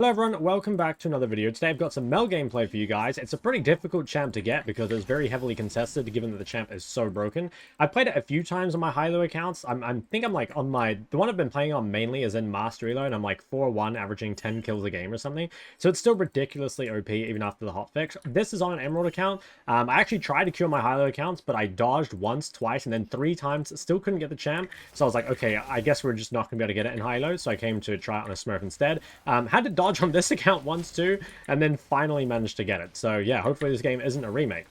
Hello everyone, welcome back to another video. Today I've got some Mel gameplay for you guys. It's a pretty difficult champ to get because it's very heavily contested given that the champ is so broken. I've played it a few times on my high-low accounts. I think I'm like on the one I've been playing on mainly is in Master Elo, and I'm like 4-1 averaging 10 kills a game or something. So it's still ridiculously OP even after the hotfix. This is on an Emerald account. I actually tried to cure my high-low accounts, but I dodged once, twice, and then 3 times. Still couldn't get the champ. So I was like, okay, I guess we're just not going to be able to get it in high-low. So I came to try it on a Smurf instead. Had to dodge on this account once too, and then finally managed to get it. So yeah, hopefully this game isn't a remake.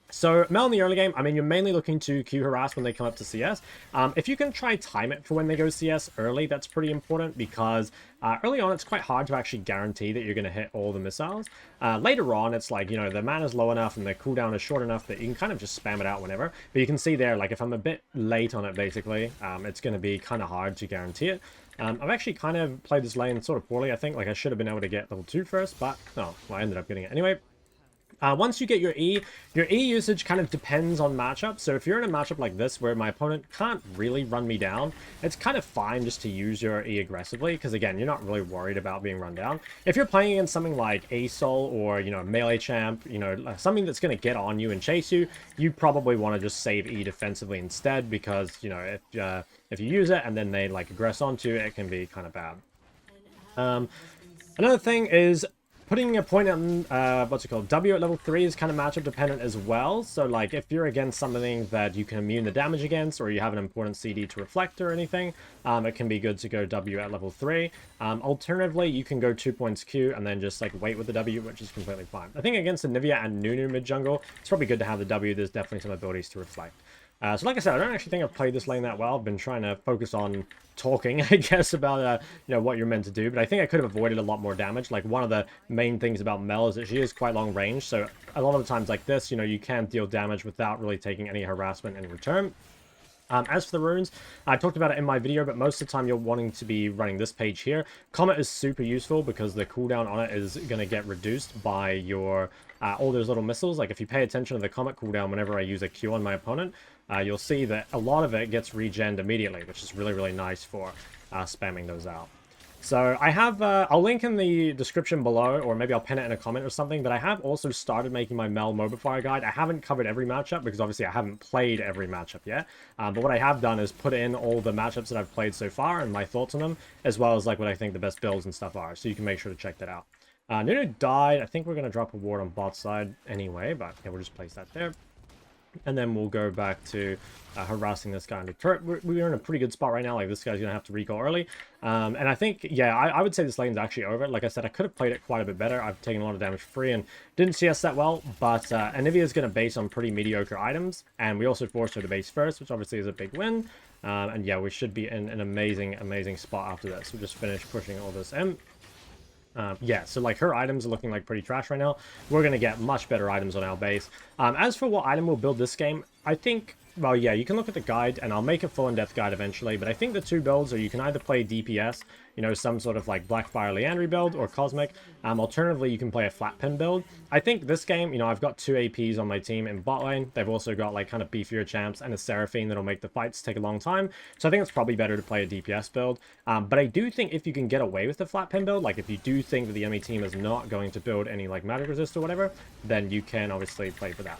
So Mel in the early game, I mean, you're mainly looking to Q harass when they come up to CS. If you can try time it for when they go CS early, that's pretty important because early on it's quite hard to actually guarantee that you're going to hit all the missiles. Later on, it's like, you know, the mana's low enough and the cooldown is short enough that you can kind of just spam it out whenever. But you can see there, like if I'm a bit late on it, basically, it's going to be kind of hard to guarantee it. I've actually kind of played this lane sort of poorly, I think. Like, I should have been able to get level 2 first, but, oh, well, I ended up getting it anyway. Once you get your E usage kind of depends on matchup. So if you're in a matchup like this where my opponent can't really run me down, it's kind of fine just to use your E aggressively because, again, you're not really worried about being run down. If you're playing against something like ASOL or, you know, melee champ, you know, something that's going to get on you and chase you, you probably want to just save E defensively instead because, you know, if you use it and then they, like, aggress onto you, it can be kind of bad. Another thing is putting a point on, W at level 3 is kind of matchup dependent as well. So, like, if you're against something that you can immune the damage against, or you have an important CD to reflect or anything, it can be good to go W at level 3. Alternatively, you can go 2 points Q and then just, like, wait with the W, which is completely fine. I think against the Nivea and Nunu mid-jungle, it's probably good to have the W. There's definitely some abilities to reflect. So like I said, I don't actually think I've played this lane that well. I've been trying to focus on talking, I guess, about you know, what you're meant to do. But I think I could have avoided a lot more damage. Like, one of the main things about Mel is that she is quite long range. So a lot of the times like this, you know, you can deal damage without really taking any harassment in return. As for the runes, I talked about it in my video, but most of the time you're wanting to be running this page here. Comet is super useful because the cooldown on it is going to get reduced by your all those little missiles. Like, if you pay attention to the Comet cooldown whenever I use a Q on my opponent, you'll see that a lot of it gets regened immediately, which is really, really nice for spamming those out. So I have, I'll link in the description below, or maybe I'll pin it in a comment or something, but I have also started making my Mel Mobifier guide. I haven't covered every matchup because obviously I haven't played every matchup yet. But what I have done is put in all the matchups that I've played so far and my thoughts on them, as well as like what I think the best builds and stuff are. So you can make sure to check that out. Nunu died. I think we're going to drop a ward on bot side anyway, but yeah, we'll just place that there. And then we'll go back to harassing this guy under turret. We're in a pretty good spot right now. Like, this guy's going to have to recall early. And I think, yeah, I would say this lane's actually over. Like I said, I could have played it quite a bit better. I've taken a lot of damage free and didn't CS that well. But Anivia is going to base on pretty mediocre items. And we also forced her to base first, which obviously is a big win. And yeah, we should be in an amazing, amazing spot after this. We'll just finish pushing all this in. Yeah, so like her items are looking like pretty trash right now. We're going to get much better items on our base. As for what item we'll build this game, I think, well, yeah, you can look at the guide, and I'll make a full in-depth guide eventually, but I think the two builds are you can either play DPS, you know, some sort of like Blackfire Leandry build, or Cosmic. Alternatively, you can play a flat pin build. I think this game, you know, I've got 2 APs on my team in bot lane. They've also got like kind of beefier champs and a Seraphine that'll make the fights take a long time. So I think it's probably better to play a DPS build. But I do think if you can get away with the flat pin build, like if you do think that the enemy team is not going to build any like magic resist or whatever, then you can obviously play for that.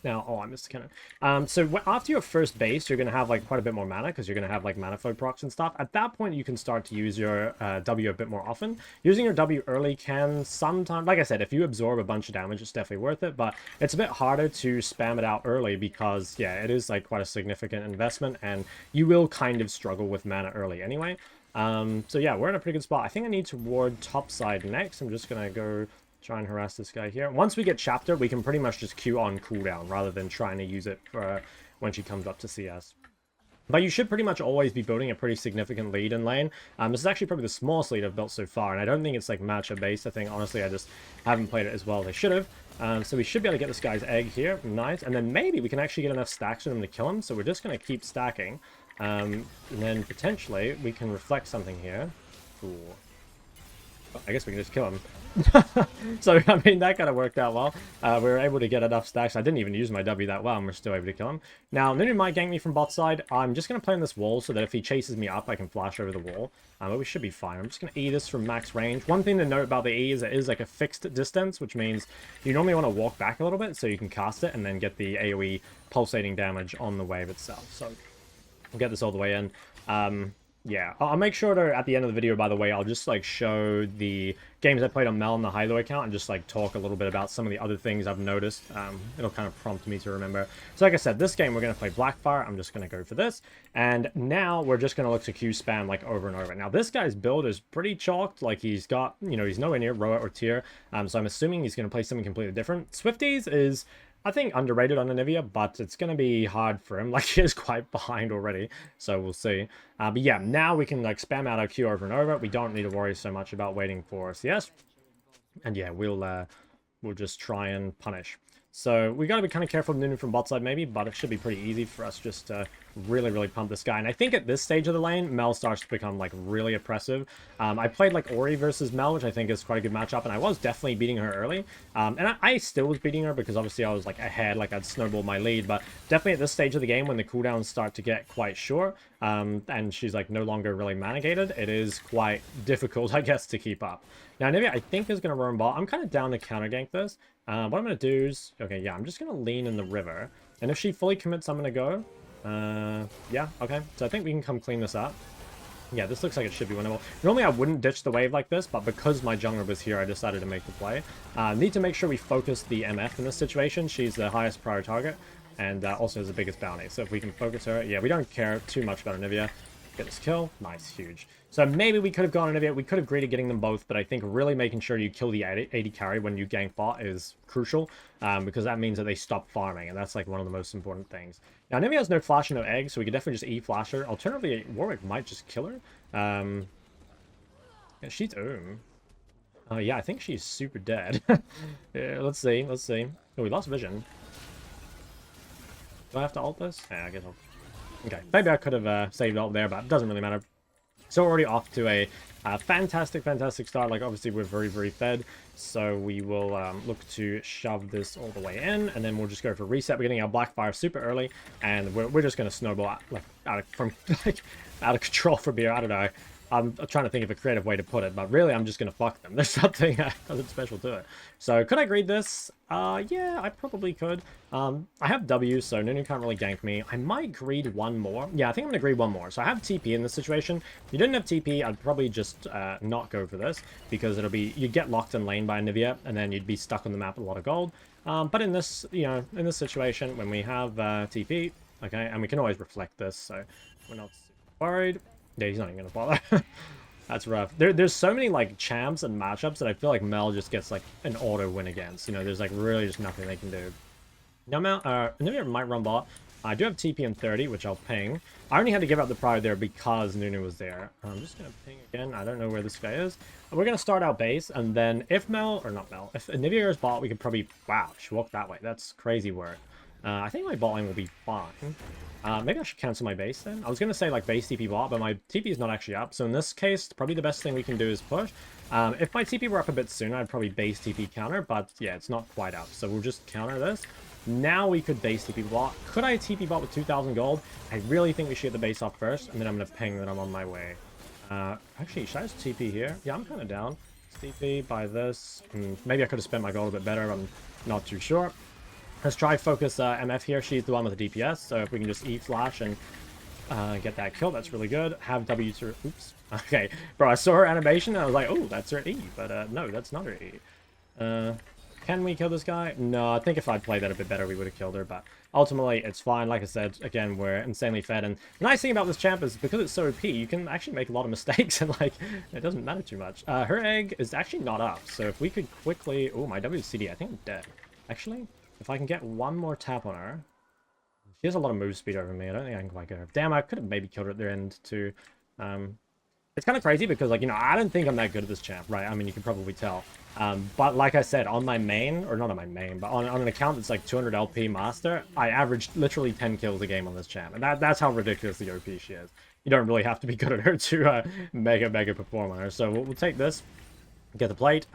Now, oh, I missed the cannon. So after your first base, you're going to have like quite a bit more mana because you're going to have like mana flow procs and stuff. At that point, you can start to use your W a bit more often. Using your W early can sometimes, like I said, if you absorb a bunch of damage, it's definitely worth it. But it's a bit harder to spam it out early because, yeah, it is like quite a significant investment and you will kind of struggle with mana early anyway. So yeah, we're in a pretty good spot. I think I need to ward top side next. I'm just going to go try and harass this guy here. Once we get chapter, we can pretty much just Q on cooldown rather than trying to use it for when she comes up to CS. But you should pretty much always be building a pretty significant lead in lane. This is actually probably the smallest lead I've built so far, and I don't think it's like matchup based. I think honestly I just haven't played it as well as I should have. So we should be able to get this guy's egg here. Nice. And then maybe we can actually get enough stacks with him to kill him. So we're just going to keep stacking. And then potentially we can reflect something here. Ooh. I guess we can just kill him. So, I mean, that kind of worked out well. We were able to get enough stacks. I didn't even use my W that well, and we're still able to kill him. Now, Nunu might gank me from bot side. I'm just going to play on this wall so that if he chases me up, I can flash over the wall. But we should be fine. I'm just going to E this from max range. One thing to note about the E is it is like a fixed distance, which means you normally want to walk back a little bit so you can cast it and then get the AoE pulsating damage on the wave itself. So, we'll get this all the way in. Yeah, I'll make sure to, at the end of the video, by the way, I'll just, like, show the games I played on Mel and the Hilo account and just, like, talk a little bit about some of the other things I've noticed. It'll kind of prompt me to remember. So, like I said, this game, we're going to play Blackfire. I'm just going to go for this. And now we're just going to look to Q spam, like, over and over. Now, this guy's build is pretty chalked. Like, he's got, you know, he's nowhere near Roa or Tyr. So I'm assuming he's going to play something completely different. Swifties is, I think, underrated on Anivia, but it's going to be hard for him. Like, he is quite behind already, so we'll see. But yeah, now we can, like, spam out our Q over and over. We don't need to worry so much about waiting for CS. And yeah, we'll just try and punish. So we got to be kind of careful of Nunu from bot side maybe, but it should be pretty easy for us just to really, really pump this guy. And I think at this stage of the lane, Mel starts to become, like, really oppressive. I played, like, Ori versus Mel, which I think is quite a good matchup, and I was definitely beating her early. And I still was beating her because obviously I was, like, ahead, like, I'd snowballed my lead. But definitely at this stage of the game, when the cooldowns start to get quite short, and she's, like, no longer really mana-gated, it is quite difficult, I guess, to keep up. Now, Nivea, I think, is going to roam bot. I'm kind of down to counter-gank this. What I'm going to do is... Okay, yeah, I'm just going to lean in the river. And if she fully commits, I'm going to go. Yeah, okay. So I think we can come clean this up. Yeah, this looks like it should be winnable. Normally, I wouldn't ditch the wave like this, but because my jungler was here, I decided to make the play. Need to make sure we focus the MF in this situation. She's the highest prior target, and also has the biggest bounty. So if we can focus her... Yeah, we don't care too much about Anivia. Get this kill. Nice, huge. So maybe we could have gone Anivia. We could have agreed to getting them both, but I think really making sure you kill the AD carry when you gank bot is crucial, because that means that they stop farming, and that's like one of the most important things. Now, Anivia has no flash and no egg, so we could definitely just E-flash her. Alternatively, Warwick might just kill her. Yeah, she's yeah, I think she's super dead. Yeah, let's see, let's see. Oh, we lost vision. Do I have to ult this? Yeah, I guess I'll... Okay, maybe I could have saved ult there, but it doesn't really matter. So we're already off to a fantastic, fantastic start. Like, obviously, we're very, very fed. So we will look to shove this all the way in, and then we'll just go for reset. We're getting our Blackfire super early, and we're just going to snowball out of control from here. I don't know. I'm trying to think of a creative way to put it, but really I'm just going to fuck them. There's something special to it. So could I greed this? Yeah, I probably could. I have W, so Nunu can't really gank me. I might greed one more. Yeah, I think I'm going to greed one more. So I have TP in this situation. If you didn't have TP, I'd probably just not go for this, because it'll be, you'd get locked in lane by Anivia, and then you'd be stuck on the map with a lot of gold. But in this, you know, in this situation, when we have TP, okay, and we can always reflect this, so we're not worried. Yeah, he's not even gonna bother. That's rough. There's so many, like, champs and matchups that I feel like Mel just gets, like, an auto win against. You know, there's, like, really just nothing they can do. Now, Mel, Nunu might run bot. I do have TP in 30, which I'll ping. I only had to give up the prior there because Nunu was there. I'm just gonna ping again. I don't know where this guy is. We're gonna start out base, and then if Mel, or not Mel, if Anivia goes bot, we could probably... Wow, she walked that way. That's crazy work. I think my bot lane will be fine. Maybe I should cancel my base then. I was going to say, like, base TP bot, but my TP is not actually up. So in this case, probably the best thing we can do is push. If my TP were up a bit sooner, I'd probably base TP counter, but yeah, it's not quite up. So we'll just counter this. Now we could base TP bot. Could I TP bot with 2,000 gold? I really think we should get the base off first, and then I'm going to ping that I'm on my way. Actually, should I just TP here? Yeah, I'm kind of down. TP by this. Maybe I could have spent my gold a bit better. I'm not too sure. Let's try focus MF here. She's the one with the DPS, so if we can just E-flash and get that kill, that's really good. Have W to... Oops. Okay. Bro, I saw her animation, and I was like, oh, that's her E. But no, that's not her E. Can we kill this guy? No, I think if I'd played that a bit better, we would have killed her. But ultimately, it's fine. Like I said, again, we're insanely fed. And the nice thing about this champ is because it's so OP, you can actually make a lot of mistakes, and, like, it doesn't matter too much. Her egg is actually not up, so if we could quickly... Oh, my WCD, I think I'm dead. Actually... If I can get one more tap on her... She has a lot of move speed over me. I don't think I can quite get her. Damn, I could have maybe killed her at their end, too. It's kind of crazy because, like, you know, I don't think I'm that good at this champ, right? I mean, you can probably tell. But like I said, on my main... Or not on my main, but on an account that's, like, 200 LP master, I averaged literally 10 kills a game on this champ. And that's how ridiculously OP she is. You don't really have to be good at her to mega perform on her. So we'll take this. get the plate.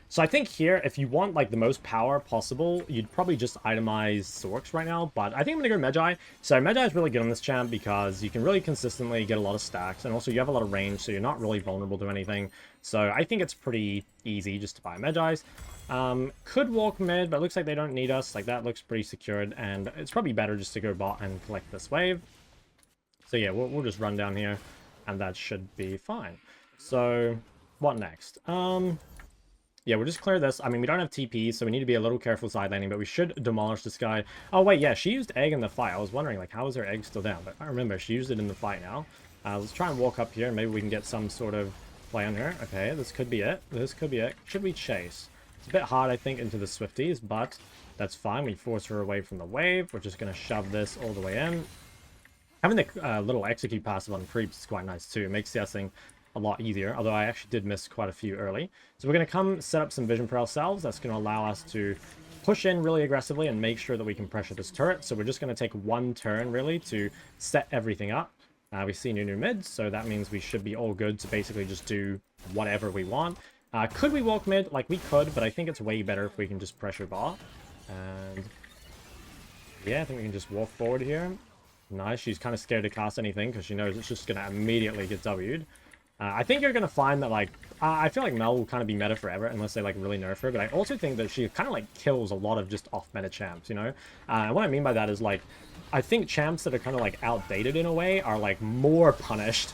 So I think here, if you want like the most power possible, you'd probably just itemize Sorks right now. But I think I'm gonna go Mejai. So Mejai is really good on this champ because you can really consistently get a lot of stacks, and also you have a lot of range, so you're not really vulnerable to anything. So I think it's pretty easy just to buy Mejai's. Could walk mid, but it looks like they don't need us. Like that looks pretty secured, and it's probably better just to go bot and collect this wave. So yeah, we'll just run down here, and that should be fine. So what next? Yeah, we'll just clear this. I mean, we don't have TP, so we need to be a little careful side laning, but we should demolish this guy. Oh, wait, yeah, she used egg in the fight. I was wondering, like, how is her egg still down? But I remember she used it in the fight now. Let's try and walk up here, and maybe we can get some sort of play on her. Okay, this could be it. This could be it. Should we chase? It's a bit hard, I think, into the Swifties, but that's fine. We force her away from the wave. We're just going to shove this all the way in. Having the little execute passive on creeps is quite nice, too. It makes CSing a lot easier, although I actually did miss quite a few early. So we're going to come set up some vision for ourselves. That's going to allow us to push in really aggressively and make sure that we can pressure this turret. So we're just going to take one turn, really, to set everything up. We see new mid, so that means we should be all good to basically just do whatever we want. Could we walk mid? Like, we could, but I think it's way better if we can just pressure bot. And yeah, I think we can just walk forward here. Nice. She's kind of scared to cast anything because she knows it's just going to immediately get W'd. I think you're going to find that, like, I feel like Mel will kind of be meta forever unless they, like, really nerf her, but I also think that she kind of, like, kills a lot of just off-meta champs, you know? And what I mean by that is, like, I think champs that are kind of, like, outdated in a way are, like, more punished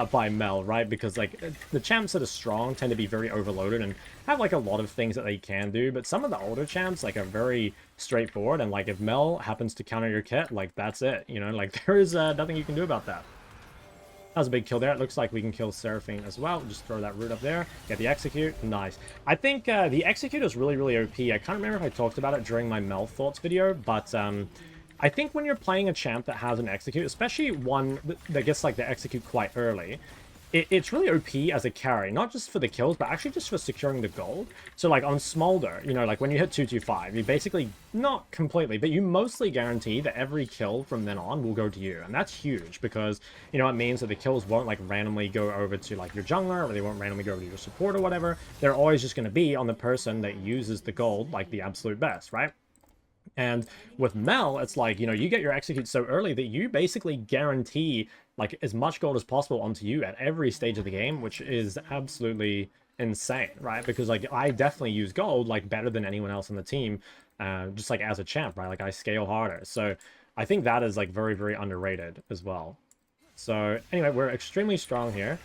by Mel, right? Because, like, the champs that are strong tend to be very overloaded and have, like, a lot of things that they can do, but some of the older champs, like, are very straightforward, and, like, if Mel happens to counter your kit, like, that's it, you know? Like, there is nothing you can do about that. That was a big kill there. It looks like we can kill Seraphine as well. Just throw that root up there. Get the execute. Nice. I think the execute is really, really OP. I can't remember if I talked about it during my Mel Thoughts video, but I think when you're playing a champ that has an execute, especially one that gets like the execute quite early, it's really OP as a carry, not just for the kills, but actually just for securing the gold. So like on Smolder, you know, like when you hit 225, you basically, not completely, but you mostly guarantee that every kill from then on will go to you. And that's huge because, you know, it means that the kills won't like randomly go over to like your jungler, or they won't randomly go over to your support or whatever. They're always just going to be on the person that uses the gold like the absolute best, right? And with Mel, it's like, you know, you get your execute so early that you basically guarantee like as much gold as possible onto you at every stage of the game, which is absolutely insane, right? Because like I definitely use gold like better than anyone else on the team, just like as a champ, right? Like I scale harder. So I think that is like very, very underrated as well. So anyway, we're extremely strong here.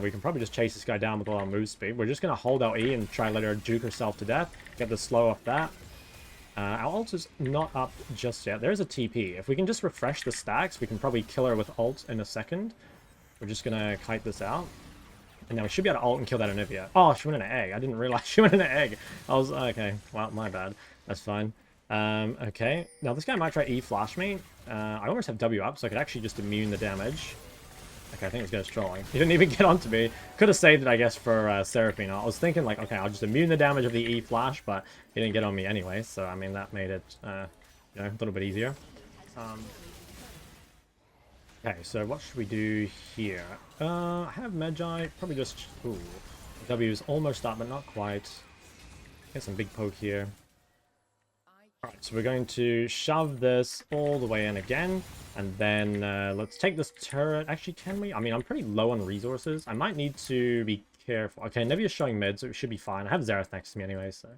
We can probably just chase this guy down with all our move speed. We're just going to hold our E and try to let her juke herself to death. Get the slow off that. Our ult is not up just yet. There's a TP. If we can just refresh the stacks, we can probably kill her with ult in a second. We're just going to kite this out. And now we should be able to ult and kill that Anivia. Oh, she went in an egg. I didn't realize she went in an egg. I was... Okay. Well, my bad. That's fine. Okay. Now, this guy might try E-flash me. I almost have W up, so I could actually just immune the damage. Okay, I think this guy's trolling. He didn't even get onto me. Could have saved it, I guess, for Seraphine. I was thinking, like, okay, I'll just immune the damage of the E-flash, but he didn't get on me anyway, so, I mean, that made it, you know, a little bit easier. Okay, so what should we do here? I have Mejai, probably just... Ooh, W is almost up, but not quite. Get some big poke here. Alright, so we're going to shove this all the way in again, and then let's take this turret. Actually, can we? I mean, I'm pretty low on resources. I might need to be careful. Okay, Nevia's showing mid, so it should be fine. I have Xerath next to me anyway, so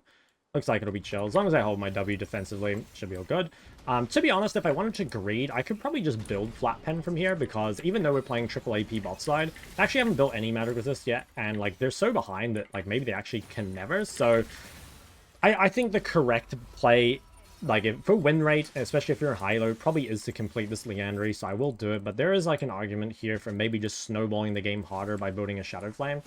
looks like it'll be chill. As long as I hold my W defensively, it should be all good. To be honest, if I wanted to greed, I could probably just build Flat Pen from here, because even though we're playing triple AP bot side, I actually haven't built any magic resist yet, and like they're so behind that like maybe they actually can never. So I think the correct play, like for win rate, especially if you're high-low, probably is to complete this Liandry, so I will do it. But there is like an argument here for maybe just snowballing the game harder by building a Shadow Flame,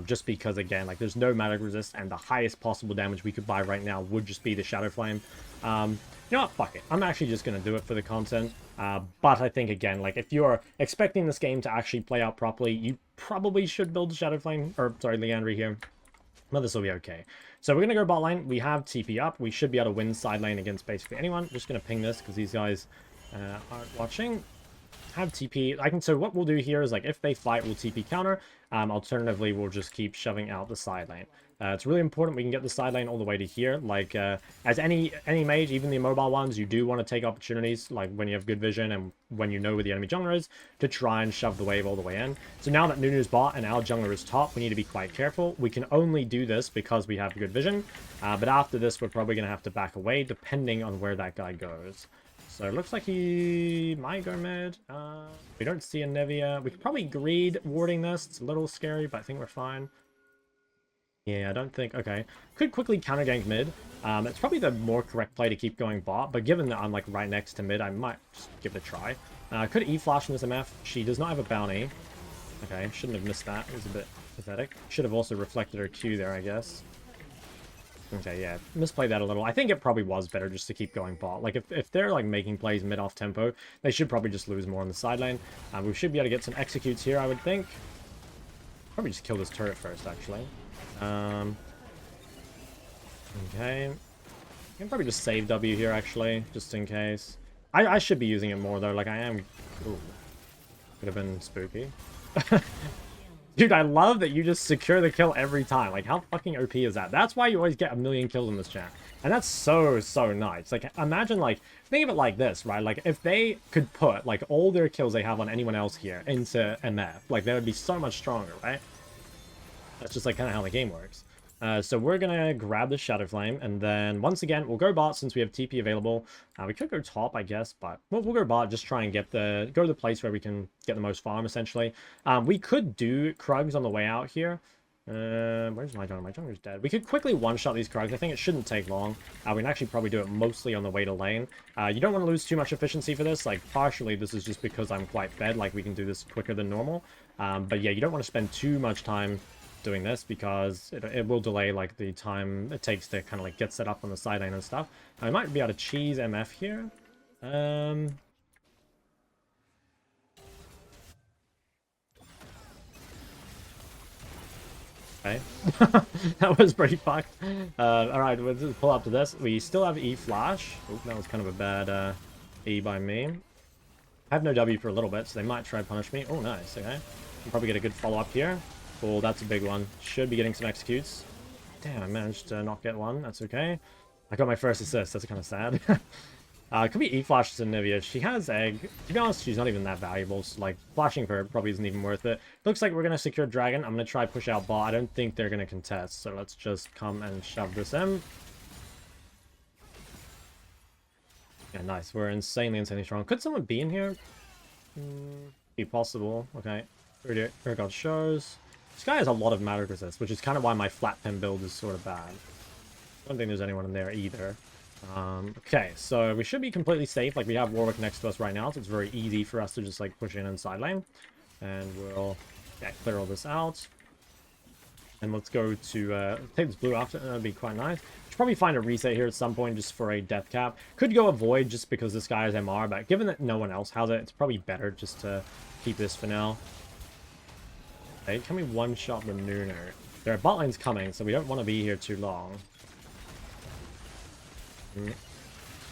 just because again, like there's no magic resist, and the highest possible damage we could buy right now would just be the Shadow Flame. You know what, fuck it, I'm actually just gonna do it for the content. But I think again, like if you're expecting this game to actually play out properly, you probably should build Shadow Flame, or sorry, Liandry here. Well, this will be okay. So we're going to go bot lane. We have TP up. We should be able to win side lane against basically anyone. Just going to ping this because these guys aren't watching. have TP. So what we'll do here is, like, if they fight, we'll TP counter. Alternatively, we'll just keep shoving out the side lane. It's really important we can get the side lane all the way to here. Like, as any mage, even the immobile ones, you do want to take opportunities, like when you have good vision and when you know where the enemy jungler is, to try and shove the wave all the way in. So now that Nunu's bot and our jungler is top, we need to be quite careful. We can only do this because we have good vision, but after this, we're probably going to have to back away, depending on where that guy goes. So it looks like he might go mid. We don't see a Nivea. We could probably greed warding this. It's a little scary, but I think we're fine. Yeah, I don't think... Okay. Could quickly counter gank mid. It's probably the more correct play to keep going bot, but given that I'm, like, right next to mid, I might just give it a try. Could E-flash in this MF. She does not have a bounty. Okay, shouldn't have missed that. It was a bit pathetic. Should have also reflected her Q there, I guess. Okay, yeah, misplayed that a little. I think it probably was better just to keep going bot. Like, if they're, like, making plays mid off tempo, they should probably just lose more on the side lane. We should be able to get some executes here, I would think. Probably just kill this turret first, actually. Okay. I can probably just save W here, actually, just in case. I should be using it more, though. Like, I am... Ooh. Could have been spooky. Dude, I love that you just secure the kill every time. Like, how fucking OP is that? That's why you always get 1,000,000 kills in this chat. And that's so, so nice. Like, imagine, like, think of it like this, right? Like, if they could put, like, all their kills they have on anyone else here into MF, like, they would be so much stronger, right? That's just, like, kind of how the game works. So we're gonna grab the Shadow Flame, and then, once again, we'll go bot since we have TP available. We could go top, I guess, but we'll go bot, just try and go to the place where we can get the most farm, essentially. We could do Krugs on the way out here. Where's my jungler? My jungler's dead. We could quickly one-shot these Krugs. I think it shouldn't take long. We can actually probably do it mostly on the way to lane. You don't want to lose too much efficiency for this. Like, partially, this is just because I'm quite fed. Like, we can do this quicker than normal. But yeah, you don't want to spend too much time doing this because it will delay, like, the time it takes to kind of, like, get set up on the side lane and stuff. I might be able to cheese MF here. Okay. That was pretty fucked. Alright, we'll just pull up to this. We still have E-flash. Oh, that was kind of a bad E by me. I have no W for a little bit, so they might try to punish me. Oh, nice. Okay. Can probably get a good follow-up here. Cool, that's a big one. Should be getting some executes. Damn, I managed to not get one. That's okay. I got my first assist. That's kind of sad. Could be E-flash to Nivea. She has egg. To be honest, she's not even that valuable. So, like, flashing for her probably isn't even worth it. Looks like we're going to secure Dragon. I'm going to try push out bot. I don't think they're going to contest. So let's just come and shove this in. Yeah, nice. We're insanely strong. Could someone be in here? Be possible. Okay. Here God shows. This guy has a lot of magic resist, which is kind of why my flat pin build is sort of bad. I don't think there's anyone in there either. Okay, so we should be completely safe. Like, we have Warwick next to us right now, so it's very easy for us to just, like, push in side lane. And we'll, yeah, clear all this out. And let's go to, take this blue after. That'd be quite nice. Should probably find a reset here at some point just for a death cap. Could go avoid just because this guy has MR, but given that no one else has it, it's probably better just to keep this for now. Okay, can we one-shot the Nunu? Their bot lane's coming, so we don't want to be here too long.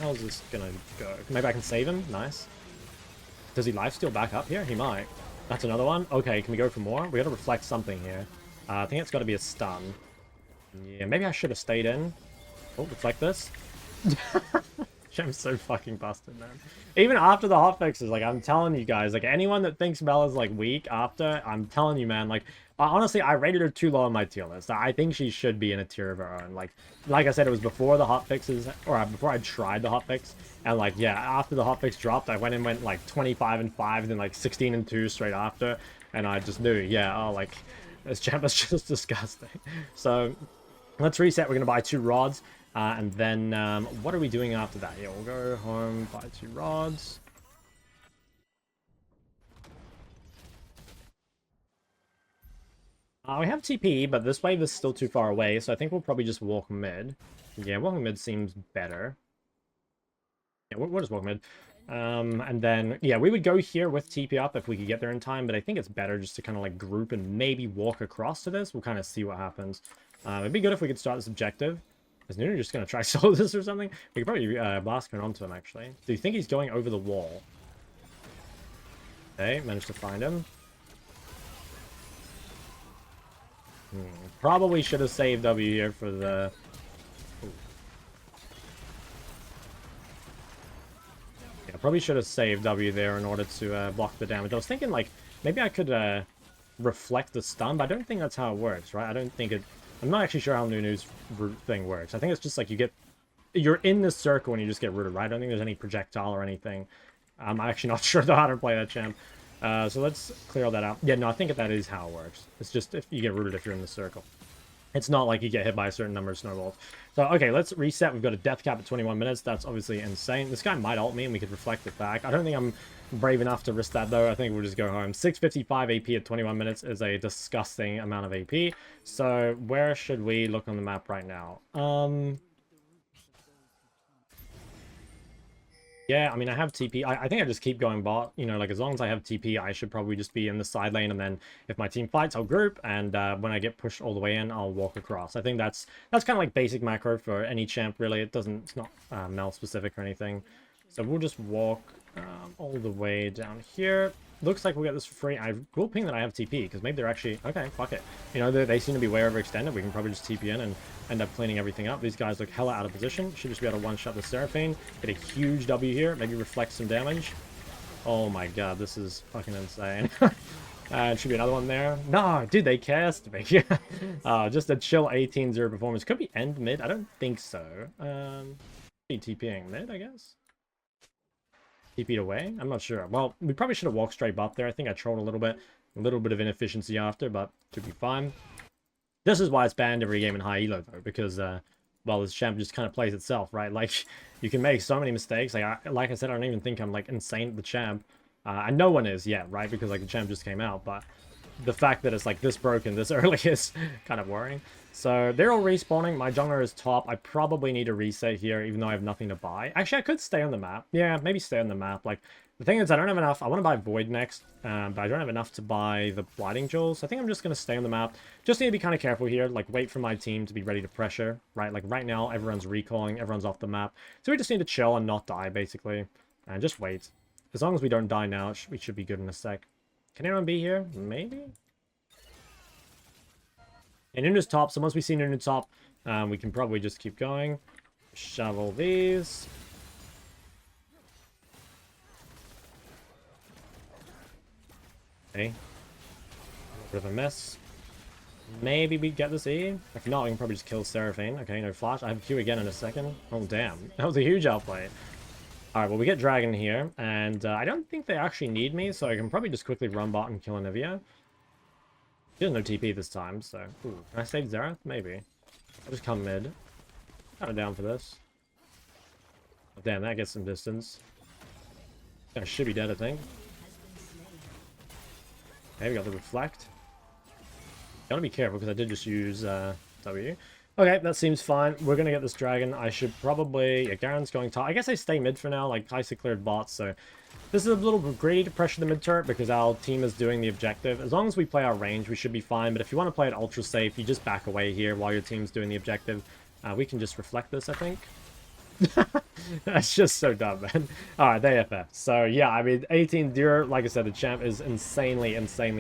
How's this gonna go? Maybe I can save him? Nice. Does he lifesteal back up here? He might. That's another one. Okay, can we go for more? We gotta reflect something here. I think it's gotta be a stun. Yeah, maybe I should have stayed in. Oh, reflect this. I'm so fucking busted, man. Even after the hotfixes, like, I'm telling you guys, like, anyone that thinks Mel is, like, weak after, I'm telling you, man, like, honestly, I rated her too low on my tier list. I think she should be in a tier of her own. Like I said, it was before the hotfixes, or before I tried the hotfix, and, like, yeah, after the hotfix dropped, I went, like, 25-5, and then, like, 16-2 straight after, and I just knew, yeah, oh, like, this champ is just disgusting. So, let's reset. We're gonna buy 2 rods. And then, what are we doing after that? Yeah, we'll go home, buy 2 rods. We have TP, but this wave is still too far away, so I think we'll probably just walk mid. Yeah, walking mid seems better. Yeah, we'll just walk mid. And then, yeah, we would go here with TP up if we could get there in time, but I think it's better just to kind of, like, group and maybe walk across to this. We'll kind of see what happens. It'd be good if we could start this objective. Is Nunu just going to try solo this or something? We could probably blast going onto him, actually. Do you think he's going over the wall? Okay, managed to find him. Probably should have saved W here for the... Ooh. Yeah, probably should have saved W there in order to block the damage. I was thinking, like, maybe I could reflect the stun, but I don't think that's how it works, right? I don't think it... I'm not actually sure how Nunu's root thing works. I think it's just like you get... You're in this circle and you just get rooted, right? I don't think there's any projectile or anything. I'm actually not sure how to play that champ. So let's clear all that out. Yeah, no, I think that is how it works. It's just if you get rooted if you're in the circle. It's not like you get hit by a certain number of snowballs. So, okay, let's reset. We've got a death cap at 21 minutes. That's obviously insane. This guy might ult me and we could reflect it back. I don't think I'm brave enough to risk that, though. I think we'll just go home. 655 AP at 21 minutes is a disgusting amount of AP. So, where should we look on the map right now? Yeah, I mean, I have TP. I think I just keep going bot. You know, like, as long as I have TP, I should probably just be in the side lane. And then if my team fights, I'll group. And when I get pushed all the way in, I'll walk across. I think that's kind of like basic macro for any champ, really. It's not Mel specific or anything. So we'll just walk all the way down here. Looks like we'll get this for free. I will ping that I have TP, because maybe they're actually... Okay, fuck it. You know, they seem to be way overextended. We can probably just TP in and end up cleaning everything up. These guys look hella out of position. Should just be able to one-shot the Seraphine. Get a huge W here. Maybe reflect some damage. Oh my god, this is fucking insane. Should be another one there. No, dude, they cast me. Just a chill 18-0 performance. Could be end mid. I don't think so. Be TPing mid, I guess. TP'd away? I'm not sure. Well, we probably should have walked straight up there. I think I trolled a little bit. A little bit of inefficiency after, but should be fine. This is why it's banned every game in high elo, though, because, well, this champ just kind of plays itself, right? Like, you can make so many mistakes. Like I said, I don't even think I'm, like, insane at the champ. And no one is yet, right? Because, like, the champ just came out, but the fact that it's, like, this broken this early is kind of worrying. So, they're all respawning. My jungler is top. I probably need a reset here, even though I have nothing to buy. Actually, I could stay on the map. Yeah, maybe stay on the map. Like, the thing is, I don't have enough. I want to buy Void next, but I don't have enough to buy the Blighting Jewels. I think I'm just going to stay on the map. Just need to be kind of careful here. Like, wait for my team to be ready to pressure, right? Like, right now, everyone's recalling. Everyone's off the map. So we just need to chill and not die, basically. And just wait. As long as we don't die now, we should be good in a sec. Can anyone be here? Maybe? And Nunu's top, so once we see Nunu top, we can probably just keep going. Shovel these. Okay. A bit of a mess. Maybe we get this E. If not, we can probably just kill Seraphine. Okay, no flash. I have Q again in a second. Oh, damn. That was a huge outplay. Alright, well, we get Dragon here. And I don't think they actually need me, so I can probably just quickly run bot and kill Anivia. He doesn't know TP this time, so... Ooh, can I save Xerath? Maybe. I'll just come mid. Kind of down for this. Oh, damn, that gets some distance. I should be dead, I think. Okay, we got the Reflect. Gotta be careful, because I did just use W. Okay, that seems fine. We're gonna get this Dragon. I should probably... Yeah, Garen's going top. I guess I stay mid for now. Like, Heisa cleared bots, so... This is a little bit greedy to pressure the mid turret because our team is doing the objective. As long as we play our range, we should be fine. But if you want to play it ultra safe, you just back away here while your team's doing the objective. We can just reflect this, I think. That's just so dumb, man. Alright, they FF. So, yeah, I mean, 18-0, like I said, the champ is insanely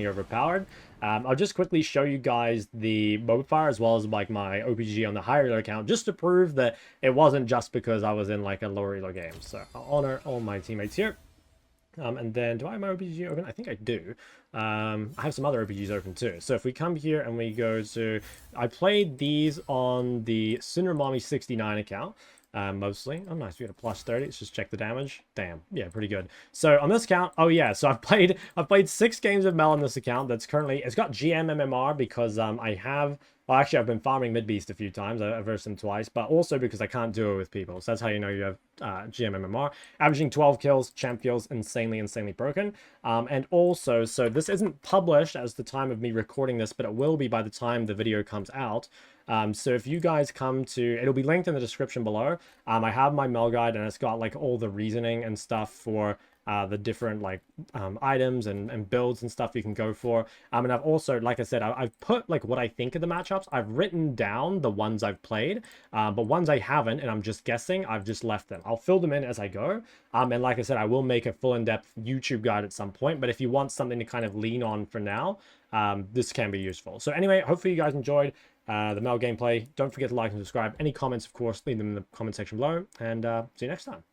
overpowered. I'll just quickly show you guys the modifier as well as, like, my OPG on the higher elo account, just to prove that it wasn't just because I was in, like, a lower elo game. So, I'll honor all my teammates here. And then, do I have my OPG open? I think I do. I have some other OPGs open too. So if we come here and we go to... I played these on the Cinnamommy 69 account. Mostly. Oh, nice. We got a plus 30. Let's just check the damage. Damn. Yeah, pretty good. So on this account, oh yeah, so I've played 6 games of Mel on this account. That's currently... It's got GM MMR because I have... Well, actually, I've been farming mid-beast a few times. I've versed him twice, but also because I can't do it with people. So that's how you know you have GM MMR. Averaging 12 kills, champ feels insanely broken. And also, so this isn't published as the time of me recording this, but it will be by the time the video comes out. So if you guys come to... It'll be linked in the description below. I have my Mel guide, and it's got, like, all the reasoning and stuff for... the different like items and builds and stuff you can go for. And I've also, like I said, I've put like what I think of the matchups. I've written down the ones I've played, but ones I haven't and I'm just guessing, I've just left them. I'll fill them in as I go. And like I said, I will make a full in-depth YouTube guide at some point, but if you want something to kind of lean on for now, this can be useful. So anyway, hopefully you guys enjoyed the Mel gameplay. Don't forget to like and subscribe. Any comments, of course, leave them in the comment section below, and see you next time.